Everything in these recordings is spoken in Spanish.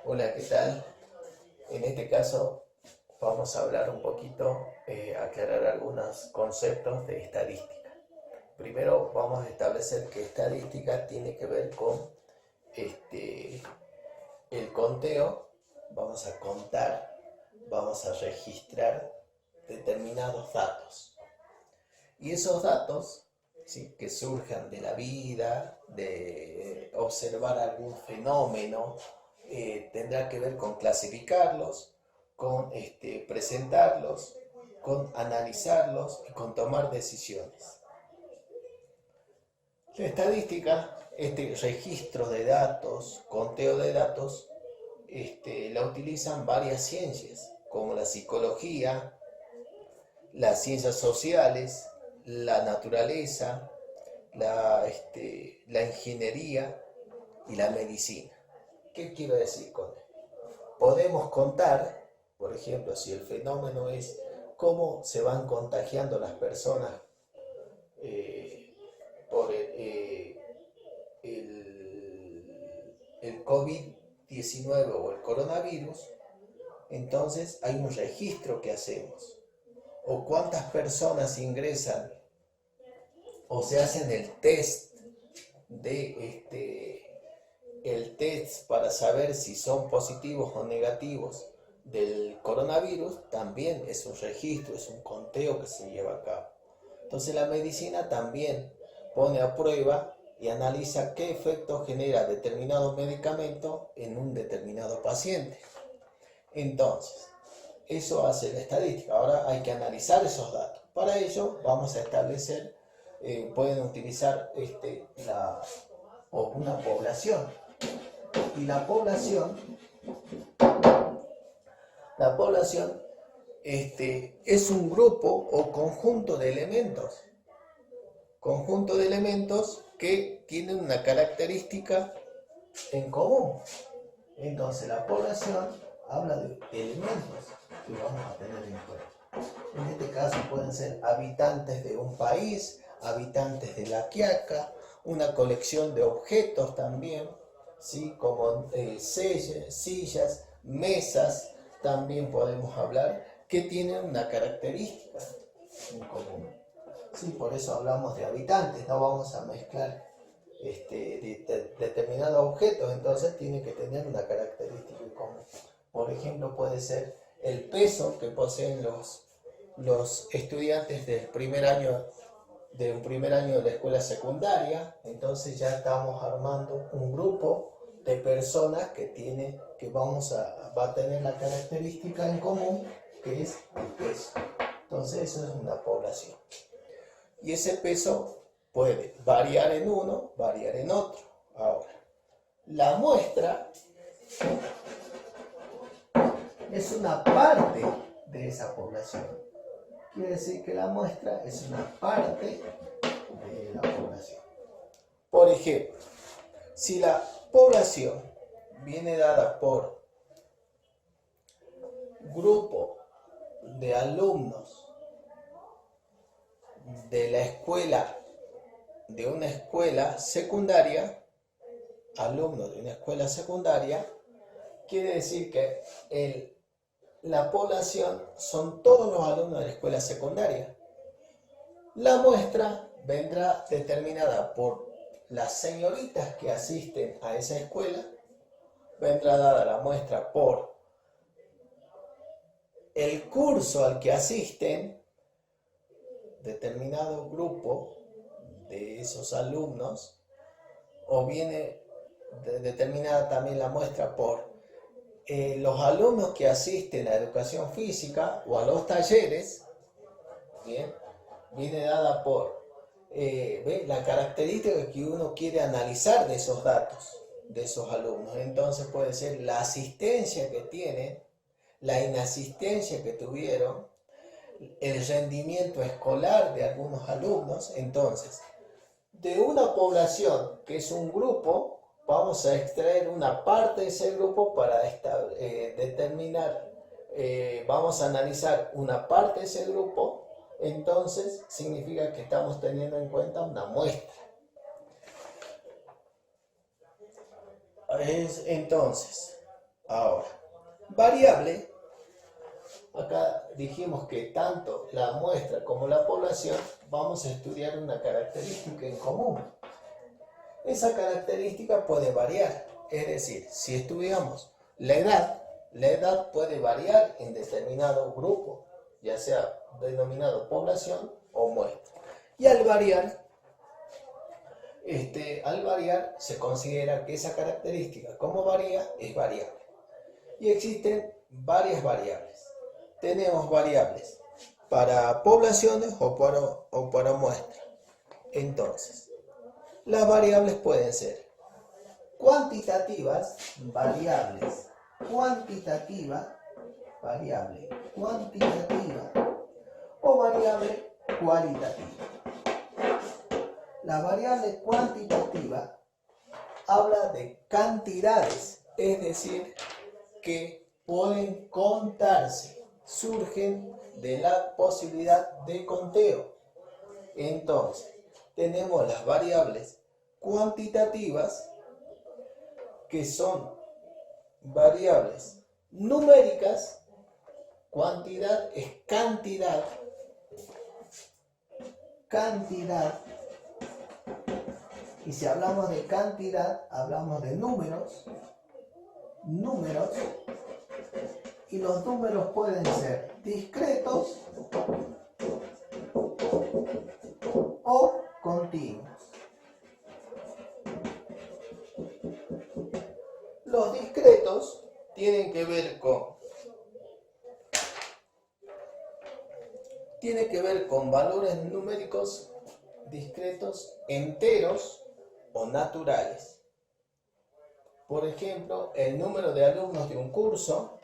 Hola, ¿qué tal? En este caso vamos a hablar un poquito, aclarar algunos conceptos de estadística. Primero vamos a establecer que estadística tiene que ver con este, el conteo. Vamos a contar, vamos a registrar determinados datos. Y esos datos, ¿sí?, que surjan de la vida, de observar algún fenómeno, tendrá que ver con clasificarlos, con presentarlos, con analizarlos y con tomar decisiones. La estadística, este registro de datos, conteo de datos, la utilizan varias ciencias, como la psicología, las ciencias sociales, la naturaleza, la ingeniería y la medicina. ¿Qué quiero decir con esto? Podemos contar, por ejemplo, si el fenómeno es cómo se van contagiando las personas por el COVID-19 o el coronavirus, entonces hay un registro que hacemos. O cuántas personas ingresan o se hacen el test para saber si son positivos o negativos del coronavirus, también es un registro, es un conteo que se lleva a cabo. Entonces la medicina también pone a prueba y analiza qué efecto genera determinado medicamento en un determinado paciente. Entonces, eso hace la estadística. Ahora hay que analizar esos datos. Para ello vamos a establecer, pueden utilizar una población. Y la población es un grupo o conjunto de elementos que tienen una característica en común. Entonces la población habla de elementos que vamos a tener en cuenta. En este caso pueden ser habitantes de un país, habitantes de La Quiaca, una colección de objetos también, ¿sí?, como sillas, mesas, también podemos hablar que tienen una característica en común. Sí, por eso hablamos de habitantes, no vamos a mezclar determinados objetos, entonces tiene que tener una característica en común. Por ejemplo, puede ser el peso que poseen los estudiantes de un primer año de la escuela secundaria. Entonces ya estamos armando un grupo de personas que va a tener la característica en común, que es el peso. Entonces eso es una población. Y ese peso puede variar en uno, variar en otro. Ahora, la muestra es una parte de esa población. Quiere decir que la muestra es una parte de la población. Por ejemplo, si la población viene dada por grupo de alumnos de la escuela, de una escuela secundaria, alumnos de una escuela secundaria, quiere decir que la población son todos los alumnos de la escuela secundaria. La muestra vendrá determinada por las señoritas que asisten a esa escuela, vendrá dada la muestra por el curso al que asisten determinado grupo de esos alumnos, o viene determinada también la muestra por los alumnos que asisten a educación física o a los talleres. Bien, viene dada por la característica que uno quiere analizar de esos datos, de esos alumnos. Entonces puede ser la asistencia que tienen, la inasistencia que tuvieron, el rendimiento escolar de algunos alumnos. Entonces, de una población que es un grupo, vamos a extraer una parte de ese grupo para determinar, vamos a analizar una parte de ese grupo. Entonces significa que estamos teniendo en cuenta una muestra. Entonces, Ahora, variable, acá dijimos que tanto la muestra como la población vamos a estudiar una característica en común. Esa característica puede variar, es decir, si estudiamos la edad puede variar en determinado grupo, ya sea denominado población o muestra. Y al variar se considera que esa característica, como varía, es variable. Y existen varias variables. Tenemos variables para poblaciones o para muestras. Entonces, las variables pueden ser cuantitativas, variables cuantitativa, variable cuantitativa o variable cualitativa. La variable cuantitativa habla de cantidades, es decir, que pueden contarse, surgen de la posibilidad de conteo. Entonces, tenemos las variables cuantitativas, que son variables numéricas. Cuantidad es cantidad, y si hablamos de cantidad, hablamos de números, y los números pueden ser discretos o continuos. Los discretos tienen que ver con valores numéricos discretos enteros o naturales. Por ejemplo, el número de alumnos de un curso,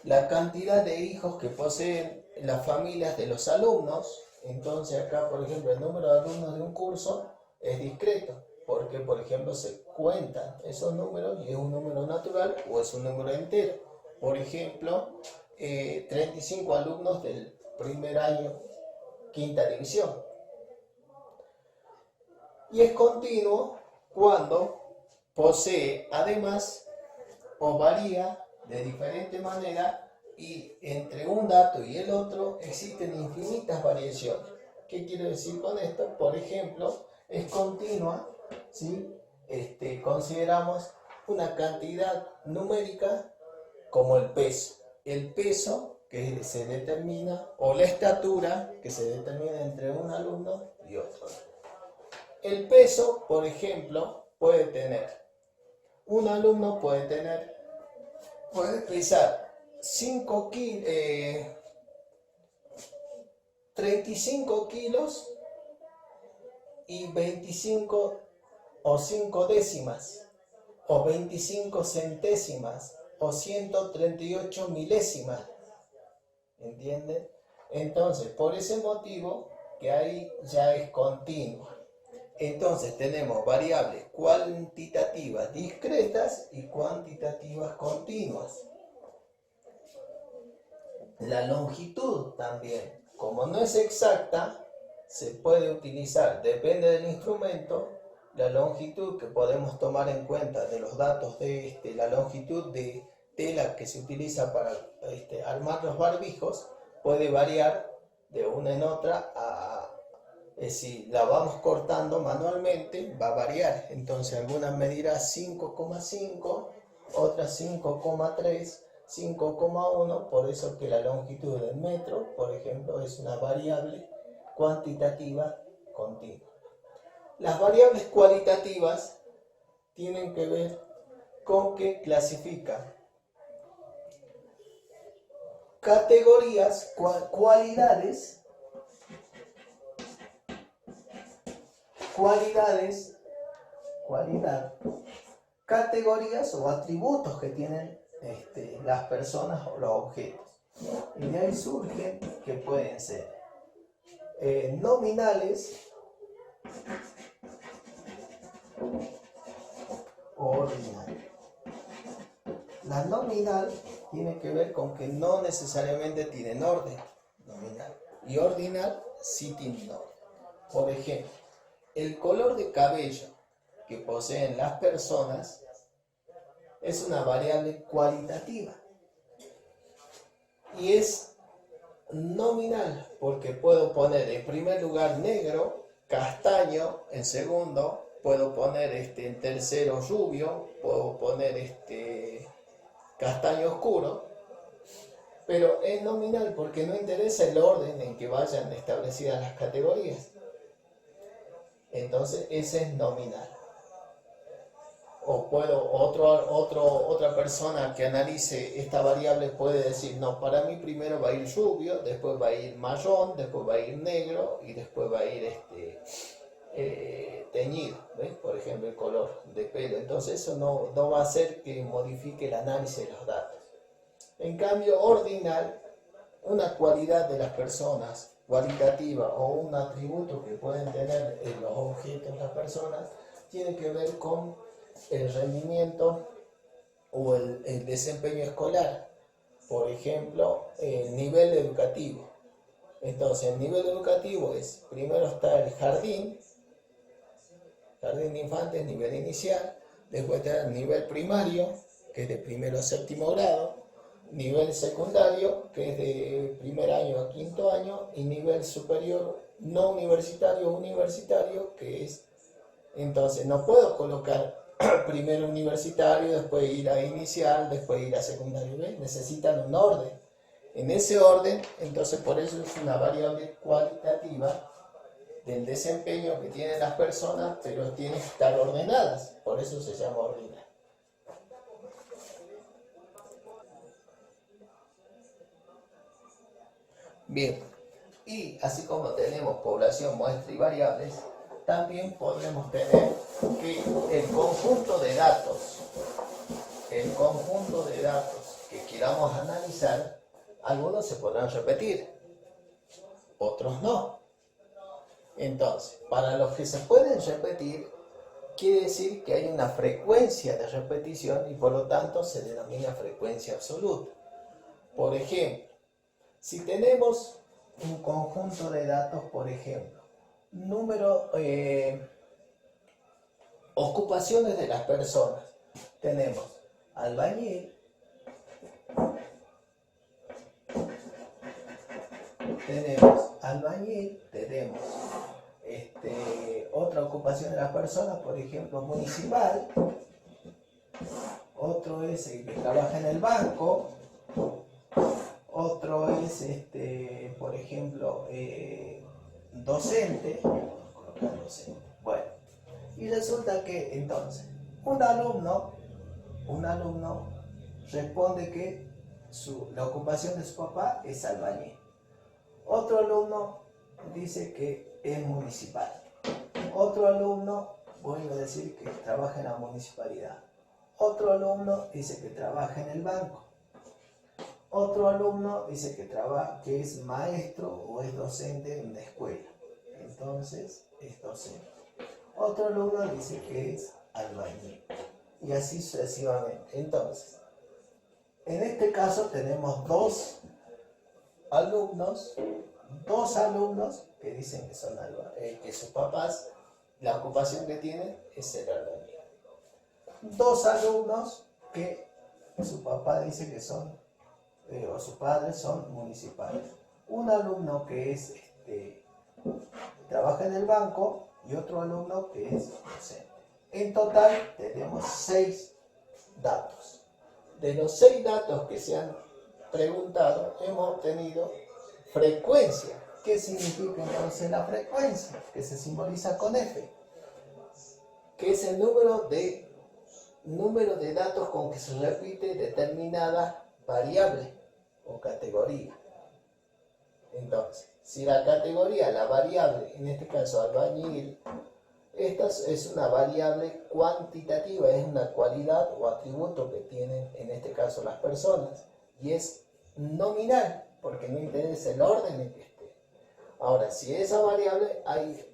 la cantidad de hijos que poseen las familias de los alumnos. Entonces acá, por ejemplo, el número de alumnos de un curso es discreto, porque, por ejemplo, se cuentan esos números y es un número natural o es un número entero. Por ejemplo, 35 alumnos del primer año, quinta división. Y es continuo cuando posee además o varía de diferente manera, y entre un dato y el otro existen infinitas variaciones. ¿Qué quiero decir con esto? Por ejemplo, es continua si consideramos una cantidad numérica como el peso. El peso que se determina, o la estatura que se determina entre un alumno y otro. El peso, por ejemplo, un alumno puede pesar 35 kilos y 25 o 5 décimas, o 25 centésimas, o 138 milésimas. ¿Entienden? Entonces, por ese motivo, que ahí ya es continua. Entonces tenemos variables cuantitativas discretas y cuantitativas continuas. La longitud también, como no es exacta, se puede utilizar, depende del instrumento, la longitud que podemos tomar en cuenta de los datos de la longitud de tela que se utiliza para armar los barbijos, puede variar de una en otra si la vamos cortando manualmente, va a variar. Entonces algunas medirán 5,5, otras 5,3, 5,1, por eso que la longitud del metro, por ejemplo, es una variable cuantitativa continua. Las variables cualitativas tienen que ver con que clasifican categorías, categorías o atributos que tienen las personas o los objetos. Y de ahí surgen que pueden ser nominales o ordinales. La nominal tiene que ver con que no necesariamente tienen orden, nominal, y ordinal sí tienen orden. Por ejemplo, el color de cabello que poseen las personas es una variable cualitativa y es nominal porque puedo poner en primer lugar negro, castaño en segundo, puedo poner en tercero rubio, puedo poner castaño oscuro, pero es nominal porque no interesa el orden en que vayan establecidas las categorías. Entonces ese es nominal. O otra persona que analice esta variable puede decir, no, para mí primero va a ir rubio, después va a ir marrón, después va a ir negro y después va a ir teñido, ¿ves? Por ejemplo, el color de pelo. Entonces eso no va a hacer que modifique el análisis de los datos. En cambio, ordinal, una cualidad de las personas, cualitativa o un atributo que pueden tener los objetos de las personas, tiene que ver con el rendimiento o el desempeño escolar. Por ejemplo, el nivel educativo. Entonces, el nivel educativo es, primero está el jardín de infantes, nivel inicial, después está el nivel primario, que es de primero a séptimo grado, nivel secundario, que es de primer año a quinto año, y nivel superior no universitario, que es, entonces no puedo colocar primero universitario, después ir a inicial, después ir a secundario, ¿ves? Necesitan un orden. En ese orden, entonces por eso es una variable cualitativa del desempeño que tienen las personas, pero tienen que estar ordenadas, por eso se llama ordinal. Bien, y así como tenemos población, muestra y variables, también podemos tener que el conjunto de datos que queramos analizar, algunos se podrán repetir, otros no. Entonces, para los que se pueden repetir, quiere decir que hay una frecuencia de repetición y por lo tanto se denomina frecuencia absoluta. Por ejemplo, si tenemos un conjunto de datos, por ejemplo, ocupaciones de las personas, tenemos albañil, tenemos otra ocupación de las personas, por ejemplo, municipal, otro es el que trabaja en el banco, otro es, por ejemplo, docente. Bueno, y resulta que entonces un alumno responde que la ocupación de su papá es albañil. Otro alumno dice que es municipal. Otro alumno, voy a decir que trabaja en la municipalidad. Otro alumno dice que trabaja en el banco. Otro alumno dice que es maestro o es docente en la escuela. Entonces, es docente. Otro alumno dice que es albañil. Y así sucesivamente. Entonces, en este caso tenemos dos alumnos que dicen que son que sus papás, la ocupación que tienen es ser albañil. Dos alumnos que su papá dice que son o sus padres son municipales. Un alumno que es trabaja en el banco y otro alumno que es docente. En total tenemos 6 datos. De los 6 datos que se han preguntado, hemos obtenido frecuencia. ¿Qué significa entonces la frecuencia? Que se simboliza con F, que es el número de datos con que se repite determinada variable o categoría. Entonces, si la categoría, la variable, en este caso albañil, esta es una variable cuantitativa, es una cualidad o atributo que tienen en este caso las personas y es nominal porque no interesa el orden en que esté. Ahora, si esa variable hay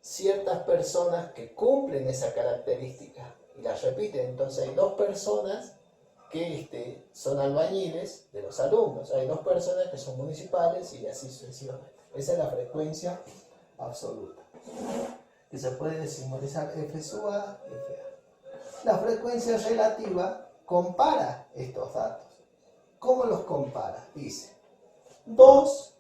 ciertas personas que cumplen esa característica y la repiten, entonces hay 2 personas que son albañiles de los alumnos, hay 2 personas que son municipales y así sucesivamente. Esa es la frecuencia absoluta, que se puede simbolizar F sub A, F A. la frecuencia relativa compara estos datos. ¿Cómo los compara? Dice, dos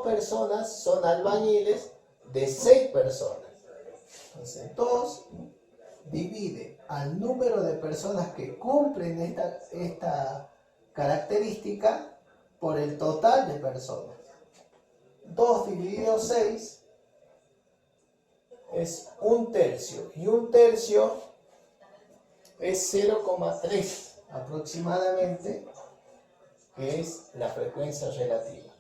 personas son albañiles de 6 personas. Entonces, 2 divide al número de personas que cumplen esta característica por el total de personas. 2 dividido 6 es 1/3, y 1/3 es 0,3 aproximadamente, que es la frecuencia relativa.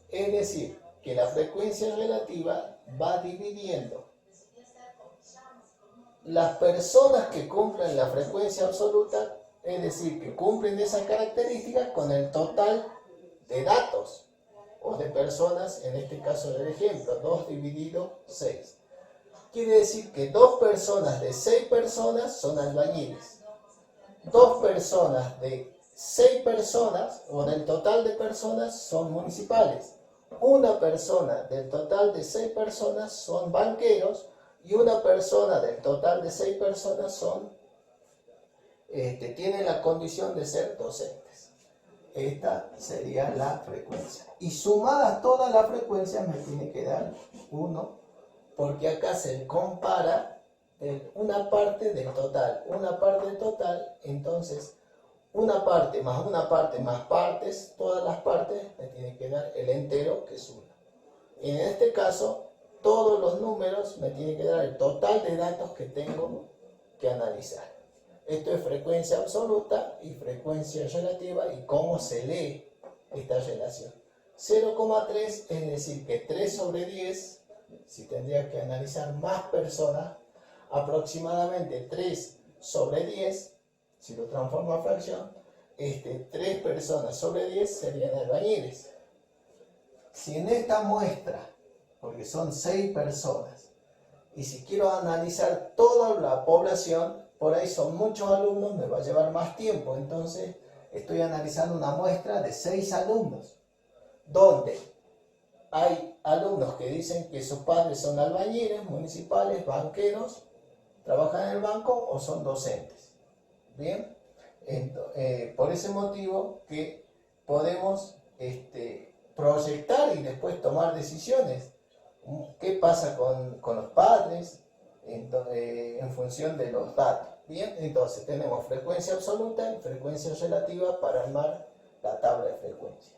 Es decir, que la frecuencia relativa va dividiendo las personas que cumplen la frecuencia absoluta, es decir, que cumplen esa característica, con el total de datos o de personas, en este caso del ejemplo, 2 dividido 6. Quiere decir que 2 personas de 6 personas son albañiles. 2 personas de 6 personas o del total de personas son municipales. Una persona del total de 6 personas son banqueros, y una persona del total de 6 personas tienen la condición de ser docentes. Esta sería la frecuencia. Y sumadas todas las frecuencias me tiene que dar 1, porque acá se compara una parte del total. Una parte del total, entonces una parte más partes, todas las partes me tienen que dar el entero, que es 1. Y en este caso, todos los números me tienen que dar el total de datos que tengo que analizar. Esto es frecuencia absoluta y frecuencia relativa, y cómo se lee esta relación. 0,3 es decir que 3 sobre 10, si tendría que analizar más personas, aproximadamente 3 sobre 10, si lo transformo a fracción, 3 personas sobre 10 serían albañiles. Si en esta muestra, porque son 6 personas, y si quiero analizar toda la población, por ahí son muchos alumnos, me va a llevar más tiempo. Entonces estoy analizando una muestra de 6 alumnos, donde hay alumnos que dicen que sus padres son albañiles, municipales, banqueros, trabajan en el banco o son docentes. Bien, por ese motivo que podemos proyectar y después tomar decisiones. ¿Qué pasa con los padres en función de los datos? Bien, entonces tenemos frecuencia absoluta y frecuencia relativa para armar la tabla de frecuencias.